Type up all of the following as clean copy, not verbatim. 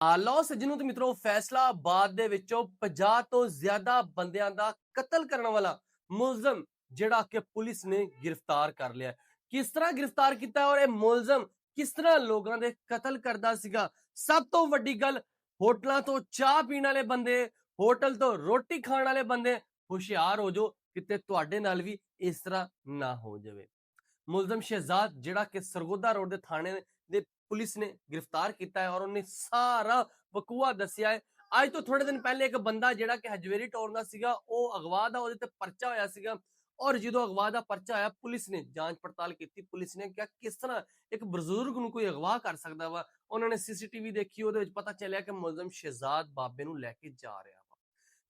ਲਓ ਸੱਜਣੋ ਤੇ ਮਿੱਤਰੋ ਫੈਸਲਾਬਾਦ ਦੇ ਵਿੱਚੋਂ 50 ਤੋਂ ਜ਼ਿਆਦਾ ਬੰਦਿਆਂ ਦਾ ਕਤਲ ਕਰਨ ਵਾਲਾ ਮੁਲਜ਼ਮ ਜਿਹੜਾ ਕਿ ਪੁਲਿਸ ਨੇ ਗ੍ਰਿਫਤਾਰ ਕਰ ਲਿਆ। ਕਿਸ ਤਰ੍ਹਾਂ ਗ੍ਰਿਫਤਾਰ ਕੀਤਾ ਔਰ ਇਹ ਮੁਲਜ਼ਮ ਕਿਸ ਤਰ੍ਹਾਂ ਲੋਕਾਂ ਦੇ ਕਤਲ ਕਰਦਾ ਸੀਗਾ। ਸਭ ਤੋਂ ਵੱਡੀ ਗੱਲ, ਹੋਟਲਾਂ ਤੋਂ ਚਾਹ ਪੀਣ ਵਾਲੇ ਬੰਦੇ, ਹੋਟਲ ਤੋਂ ਰੋਟੀ ਖਾਣ ਵਾਲੇ ਬੰਦੇ ਹੁਸ਼ਿਆਰ ਹੋ ਜਾਓ, ਕਿਤੇ ਤੁਹਾਡੇ ਨਾਲ ਵੀ ਇਸ ਤਰ੍ਹਾਂ ਨਾ ਹੋ ਜਾਵੇ। ਮੁਲਜ਼ਮ ਸ਼ਹਿਜ਼ਾਦ ਜਿਹੜਾ ਕਿ ਸਰਗੋਦਾ ਰੋਡ ਦੇ ਥਾਣੇ ਦੇ ਪੁਲਿਸ ਨੇ गिरफ्तार किया है और उन्हें सारा बकूआ दसिया है। ਅੱਜ ਤੋਂ ਥੋੜੇ ਦਿਨ ਪਹਿਲੇ ਇੱਕ ਬੰਦਾ ਜਿਹੜਾ ਕਿ ਹਜਵੇਰੀ ਟੌਰ ਦਾ ਸੀਗਾ, ਉਹ ਅਗਵਾ ਦਾ ਉਹਦੇ ਤੇ ਪਰਚਾ ਹੋਇਆ ਸੀਗਾ ਔਰ ਜਦੋਂ ਅਗਵਾ ਦਾ ਪਰਚਾ ਆਇਆ ਪੁਲਿਸ ਨੇ ਜਾਂਚ ਪੜਤਾਲ ਕੀਤੀ। ਪੁਲਿਸ ਨੇ ਕਿਹਾ ਕਿਸ ਤਰ੍ਹਾਂ ਇੱਕ ਬਜ਼ੁਰਗ ਨੂੰ ਕੋਈ ਅਗਵਾ ਕਰ ਸਕਦਾ ਵਾ। ਉਹਨਾਂ ਨੇ ਸੀਸੀਟੀਵੀ ਦੇਖੀ, ਉਹਦੇ ਵਿੱਚ ਪਤਾ ਚੱਲਿਆ ਕਿ ਮੁਲਜ਼ਮ ਸ਼ਹਿਜ਼ਾਦ ਬਾਬੇ ਨੂੰ ਲੈ ਕੇ ਜਾ ਰਿਹਾ ਵਾ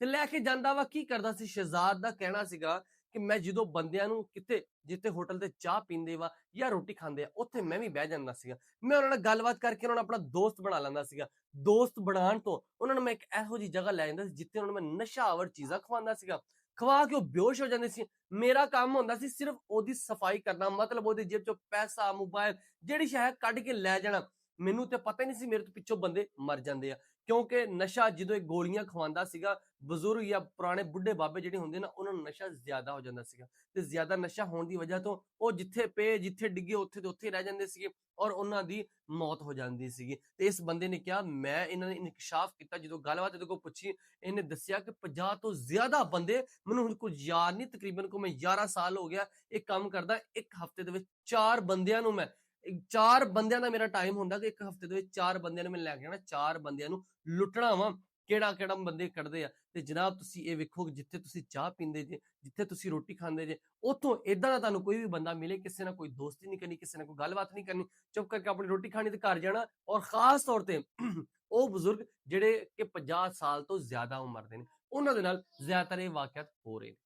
ਤੇ ਲੈ ਕੇ ਜਾਂਦਾ ਵਾ। ਕੀ ਕਰਦਾ ਸੀ ਸ਼ਹਿਜ਼ਾਦ ਦਾ ਕਹਿਣਾ ਸੀਗਾ ਕਿ ਮੈਂ ਜਦੋਂ ਬੰਦਿਆਂ ਨੂੰ ਕਿਤੇ ਜਿੱਥੇ ਹੋਟਲ ਤੇ ਚਾਹ ਪੀਂਦੇ ਵਾ ਜਾਂ ਰੋਟੀ ਖਾਂਦੇ ਆ ਉੱਥੇ ਮੈਂ ਵੀ ਬਹਿ ਜਾਂਦਾ ਸੀਗਾ। ਮੈਂ ਉਹਨਾਂ ਨਾਲ ਗੱਲਬਾਤ ਕਰਕੇ ਉਹਨਾਂ ਨੂੰ ਆਪਣਾ ਦੋਸਤ ਬਣਾ ਲੈਂਦਾ ਸੀਗਾ। ਦੋਸਤ ਬਣਾਉਣ ਤੋਂ ਉਹਨਾਂ ਨੂੰ ਮੈਂ ਇੱਕ ਇਹੋ ਜਿਹੀ ਜਗ੍ਹਾ ਲੈ ਜਾਂਦਾ ਸੀ ਜਿੱਥੇ ਉਹਨਾਂ ਨੂੰ ਮੈਂ ਨਸ਼ਾਵਰ ਚੀਜ਼ਾਂ ਖਵਾਉਂਦਾ ਸੀਗਾ। ਖਵਾ ਕੇ ਉਹ ਬੇਹੋਸ਼ ਹੋ ਜਾਂਦੇ ਸੀ। ਮੇਰਾ ਕੰਮ ਹੁੰਦਾ ਸੀ ਸਿਰਫ ਉਹਦੀ ਸਫਾਈ ਕਰਨਾ, ਮਤਲਬ ਉਹਦੀ ਜੇਬ ਚੋਂ ਪੈਸਾ, ਮੋਬਾਈਲ ਜਿਹੜੀ ਸ਼ਾਇਦ ਕੱਢ ਕੇ ਲੈ ਜਾਣਾ। ਮੈਨੂੰ ਤੇ ਪਤਾ ਹੀ ਨਹੀਂ ਸੀ ਮੇਰੇ ਤੋਂ ਪਿੱਛੋਂ ਬੰਦੇ ਮਰ ਜਾਂਦੇ ਆ, ਕਿਉਂਕਿ ਨਸ਼ਾ ਜਦੋਂ ਇਹ ਗੋਲੀਆਂ ਖਵਾਉਂਦਾ ਸੀਗਾ ਬਜ਼ੁਰਗ ਜਾਂ ਪੁਰਾਣੇ ਬੁੱਢੇ ਬਾਬੇ ਜਿਹੜੇ ਹੁੰਦੇ ਨਾ, ਉਹਨਾਂ ਨੂੰ ਨਸ਼ਾ ਜ਼ਿਆਦਾ ਹੋ ਜਾਂਦਾ ਸੀਗਾ ਤੇ ਜ਼ਿਆਦਾ ਨਸ਼ਾ ਹੋਣ ਦੀ ਵਜ੍ਹਾ ਤੋਂ ਉਹ ਜਿੱਥੇ ਪਏ ਜਿੱਥੇ ਡਿੱਗੇ ਉੱਥੇ ਦੇ ਉੱਥੇ ਰਹਿ ਜਾਂਦੇ ਸੀਗੇ ਔਰ ਉਹਨਾਂ ਦੀ ਮੌਤ ਹੋ ਜਾਂਦੀ ਸੀਗੀ। ਤੇ ਇਸ ਬੰਦੇ ਨੇ ਕਿਹਾ, ਮੈਂ ਇਹਨਾਂ ਨੇ ਇਨਕਸ਼ਾਫ ਕੀਤਾ, ਜਦੋਂ ਗੱਲਬਾਤ ਇਹਦੇ ਕੋਲ ਪੁੱਛੀ ਇਹਨੇ ਦੱਸਿਆ ਕਿ 50 ਤੋਂ ਜ਼ਿਆਦਾ ਬੰਦੇ, ਮੈਨੂੰ ਹੁਣ ਕੁਝ ਯਾਦ ਨਹੀਂ, ਤਕਰੀਬਨ ਕੋ ਮੈਂ 11 ਸਾਲ ਹੋ ਗਿਆ ਇਹ ਕੰਮ ਕਰਦਾ। ਇੱਕ ਹਫਤੇ ਦੇ ਵਿੱਚ 4 ਬੰਦਿਆਂ ਨੂੰ ਮੈਂ 4 ਬੰਦਿਆਂ ਦਾ ਮੇਰਾ ਟਾਈਮ ਹੁੰਦਾ ਕਿ ਇੱਕ ਹਫਤੇ ਦੇ ਵਿੱਚ 4 ਬੰਦਿਆਂ ਨੂੰ ਮੈਂ ਲੈ ਕੇ ਜਾਣਾ, 4 ਬੰਦਿਆਂ ਨੂੰ ਲੁੱਟਣਾ ਵਾ। ਕਿਹੜਾ ਕਿਹੜਾ ਬੰਦੇ ਕੱਢਦੇ ਆ ਤੇ ਜਨਾਬ ਤੁਸੀਂ ਇਹ ਵੇਖੋ ਜਿੱਥੇ ਤੁਸੀਂ ਚਾਹ ਪੀਂਦੇ ਜੇ, ਜਿੱਥੇ ਤੁਸੀਂ ਰੋਟੀ ਖਾਂਦੇ ਜੇ, ਉੱਥੋਂ ਇਦਾਂ ਦਾ ਤੁਹਾਨੂੰ ਕੋਈ ਵੀ ਬੰਦਾ ਮਿਲੇ, ਕਿਸੇ ਨਾਲ ਕੋਈ ਦੋਸਤੀ ਨਹੀਂ ਕਰਨੀ, ਕਿਸੇ ਨਾਲ ਕੋਈ ਗੱਲਬਾਤ ਨਹੀਂ ਕਰਨੀ, ਚੁੱਪ ਕਰਕੇ ਆਪਣੀ ਰੋਟੀ ਖਾਣੀ ਤੇ ਘਰ ਜਾਣਾ। ਔਰ ਖਾਸ ਤੌਰ ਤੇ ਉਹ ਬਜ਼ੁਰਗ ਜਿਹੜੇ ਕਿ 50 ਸਾਲ ਤੋਂ ਜ਼ਿਆਦਾ ਉਮਰ ਦੇ ਨੇ, ਉਹਨਾਂ ਦੇ ਨਾਲ ਜ਼ਿਆਦਾਤਰ ਇਹ ਵਾਕਿਆਤ ਹੋ ਰਹੇ ਨੇ।